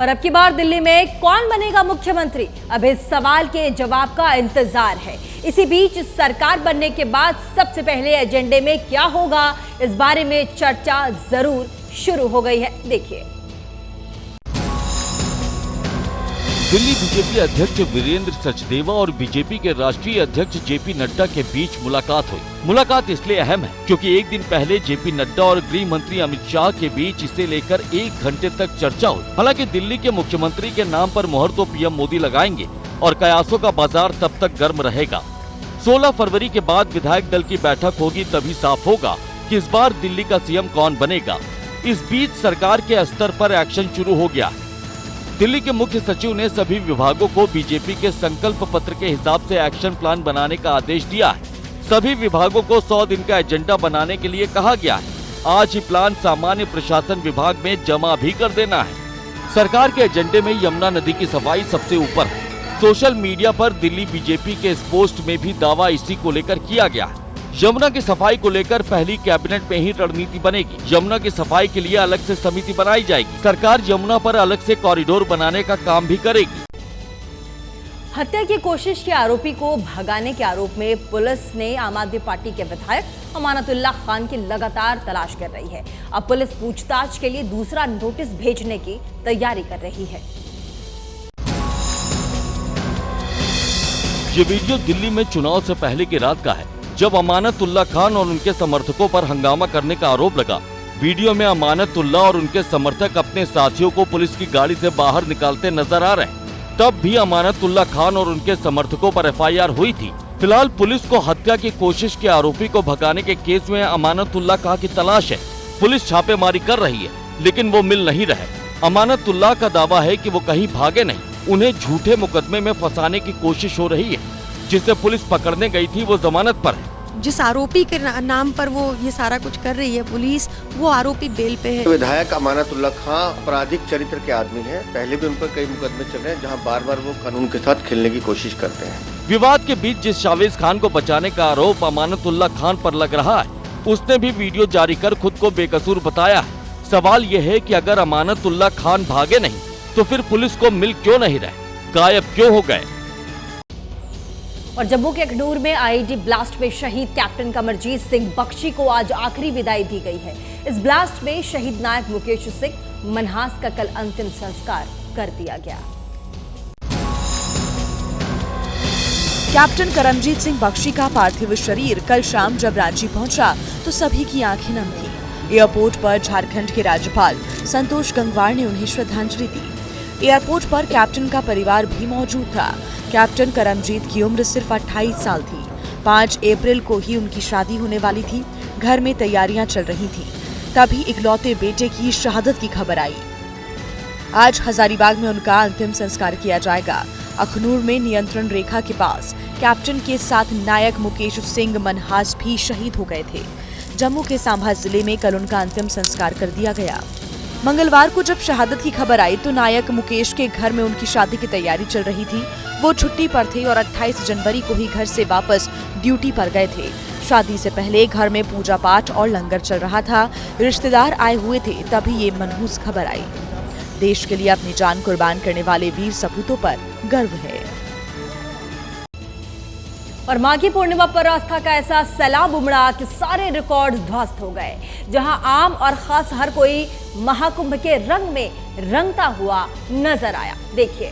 और अब की बार दिल्ली में कौन बनेगा मुख्यमंत्री? अब इस सवाल के जवाब का इंतजार है। इसी बीच सरकार बनने के बाद सबसे पहले एजेंडे में क्या होगा, इस बारे में चर्चा जरूर शुरू हो गई है। देखिए, दिल्ली बीजेपी अध्यक्ष वीरेंद्र सचदेवा और बीजेपी के राष्ट्रीय अध्यक्ष जेपी नड्डा के बीच मुलाकात हुई। मुलाकात इसलिए अहम है क्योंकि एक दिन पहले जेपी नड्डा और गृह मंत्री अमित शाह के बीच इसे लेकर 1 घंटे तक चर्चा हुई। हालांकि दिल्ली के मुख्यमंत्री के नाम पर मोहर तो पीएम मोदी लगाएंगे और कयासों का बाजार तब तक गर्म रहेगा। 16 फरवरी के बाद विधायक दल की बैठक होगी, तभी साफ होगा कि इस बार दिल्ली का सीएम कौन बनेगा। इस बीच सरकार के स्तर पर एक्शन शुरू हो गया है। दिल्ली के मुख्य सचिव ने सभी विभागों को बीजेपी के संकल्प पत्र के हिसाब से एक्शन प्लान बनाने का आदेश दिया है। सभी विभागों को 100 दिन का एजेंडा बनाने के लिए कहा गया है। आज ही प्लान सामान्य प्रशासन विभाग में जमा भी कर देना है। सरकार के एजेंडे में यमुना नदी की सफाई सबसे ऊपर है। सोशल मीडिया पर दिल्ली बीजेपी के इस पोस्ट में भी दावा इसी को लेकर किया गया है। यमुना की सफाई को लेकर पहली कैबिनेट में ही रणनीति बनेगी। यमुना की सफाई के लिए अलग से समिति बनाई जाएगी। सरकार यमुना पर अलग से कॉरिडोर बनाने का काम भी करेगी। हत्या की कोशिश के आरोपी को भगाने के आरोप में पुलिस ने आम आदमी पार्टी के विधायक अमानतुल्लाह खान की लगातार तलाश कर रही है। अब पुलिस पूछताछ के लिए दूसरा नोटिस भेजने की तैयारी कर रही है। ये वीडियो दिल्ली में चुनाव से पहले की रात का है, जब अमानतुल्लाह खान और उनके समर्थकों पर हंगामा करने का आरोप लगा। वीडियो में अमानतुल्लाह और उनके समर्थक अपने साथियों को पुलिस की गाड़ी से बाहर निकालते नजर आ रहे हैं। तब भी अमानतुल्लाह खान और उनके समर्थकों पर एफआईआर हुई थी। फिलहाल पुलिस को हत्या की कोशिश के आरोपी को भगाने के केस में अमानतुल्लाह खान की तलाश है। पुलिस छापेमारी कर रही है, लेकिन वो मिल नहीं रहे। अमानतुल्लाह का दावा है कि वो कहीं भागे नहीं, उन्हें झूठे मुकदमे में फंसाने की कोशिश हो रही है। जिसे पुलिस पकड़ने गई थी वो जमानत पर है। जिस आरोपी के नाम पर वो ये सारा कुछ कर रही है पुलिस, वो आरोपी बेल पे है। विधायक अमानतुल्लाह खान आपराधिक चरित्र के आदमी हैं। पहले भी उन पर कई मुकदमे चल रहे हैं, जहां बार बार वो कानून के साथ खेलने की कोशिश करते हैं। विवाद के बीच जिस शावेज खान को बचाने का आरोप अमानतुल्लाह खान पर लग रहा है, उसने भी वीडियो जारी कर खुद को बेकसूर बताया है। सवाल ये है कि अगर अमानतुल्लाह खान भागे नहीं तो फिर पुलिस को मिल क्यों नहीं रहे, गायब क्यों हो गए? और जम्मू के अखनूर में आईईडी ब्लास्ट में शहीद कैप्टन कमरजीत सिंह बख्शी को आज आखिरी विदाई दी गई है। इस ब्लास्ट में शहीद नायक मुकेश सिंह मनहास का कल अंतिम संस्कार कर दिया गया। कैप्टन करमजीत सिंह बख्शी का पार्थिव शरीर कल शाम जब रांची पहुंचा तो सभी की आंखें नम थी। एयरपोर्ट पर झारखंड के राज्यपाल संतोष गंगवार ने उन्हें श्रद्धांजलि दी। एयरपोर्ट पर कैप्टन का परिवार भी मौजूद था। कैप्टन करमजीत की उम्र सिर्फ 28 साल थी। 5 अप्रैल को ही उनकी शादी होने वाली थी। घर में तैयारियां चल रही थी, तभी इकलौते बेटे की शहादत की खबर आई। आज हजारीबाग में उनका अंतिम संस्कार किया जाएगा। अखनूर में नियंत्रण रेखा के पास कैप्टन के साथ नायक मुकेश सिंह मनहास भी शहीद हो गए थे। जम्मू के सांभा जिले में कल उनका अंतिम संस्कार कर दिया गया। मंगलवार को जब शहादत की खबर आई तो नायक मुकेश के घर में उनकी शादी की तैयारी चल रही थी। वो छुट्टी पर थे और 28 जनवरी को ही घर से वापस ड्यूटी पर गए थे। शादी से पहले घर में पूजा पाठ और लंगर चल रहा था। रिश्तेदार आए हुए थे, तभी ये मनहूस खबर आई। देश के लिए अपनी जान कुर्बान करने वाले वीर सपूतों पर गर्व है। और माघी पूर्णिमा पर आस्था का ऐसा सैलाब उमड़ा कि सारे रिकॉर्ड ध्वस्त हो गए। जहां आम और खास हर कोई महाकुंभ के रंग में रंगता हुआ नजर आया। देखिए,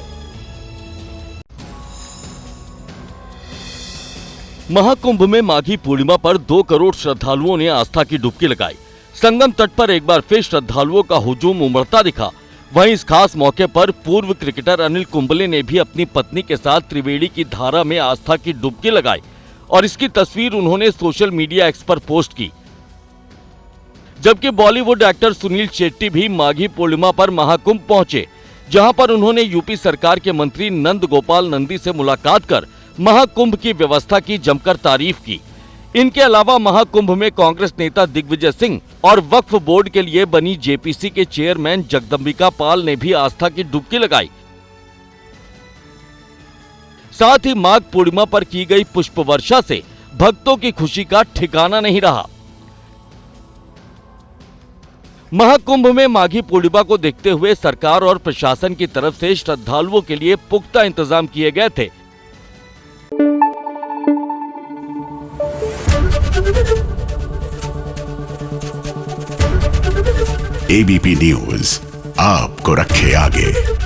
महाकुंभ में माघी पूर्णिमा पर 2 करोड़ श्रद्धालुओं ने आस्था की डुबकी लगाई। संगम तट पर एक बार फिर श्रद्धालुओं का हुजूम उमड़ता दिखा। वहीं इस खास मौके पर पूर्व क्रिकेटर अनिल कुंबले ने भी अपनी पत्नी के साथ त्रिवेणी की धारा में आस्था की डुबकी लगाई और इसकी तस्वीर उन्होंने सोशल मीडिया एक्स पर पोस्ट की। जबकि बॉलीवुड एक्टर सुनील शेट्टी भी माघी पूर्णिमा पर महाकुंभ पहुंचे, जहां पर उन्होंने यूपी सरकार के मंत्री नंद गोपाल नंदी से मुलाकात कर महाकुंभ की व्यवस्था की जमकर तारीफ की। इनके अलावा महाकुंभ में कांग्रेस नेता दिग्विजय सिंह और वक्फ बोर्ड के लिए बनी जेपीसी के चेयरमैन जगदम्बिका पाल ने भी आस्था की डुबकी लगाई। साथ ही माघ पूर्णिमा पर की गई पुष्प वर्षा से भक्तों की खुशी का ठिकाना नहीं रहा। महाकुंभ में माघी पूर्णिमा को देखते हुए सरकार और प्रशासन की तरफ से श्रद्धालुओं के लिए पुख्ता इंतजाम किए गए थे। एबीपी न्यूज आपको रखे आगे।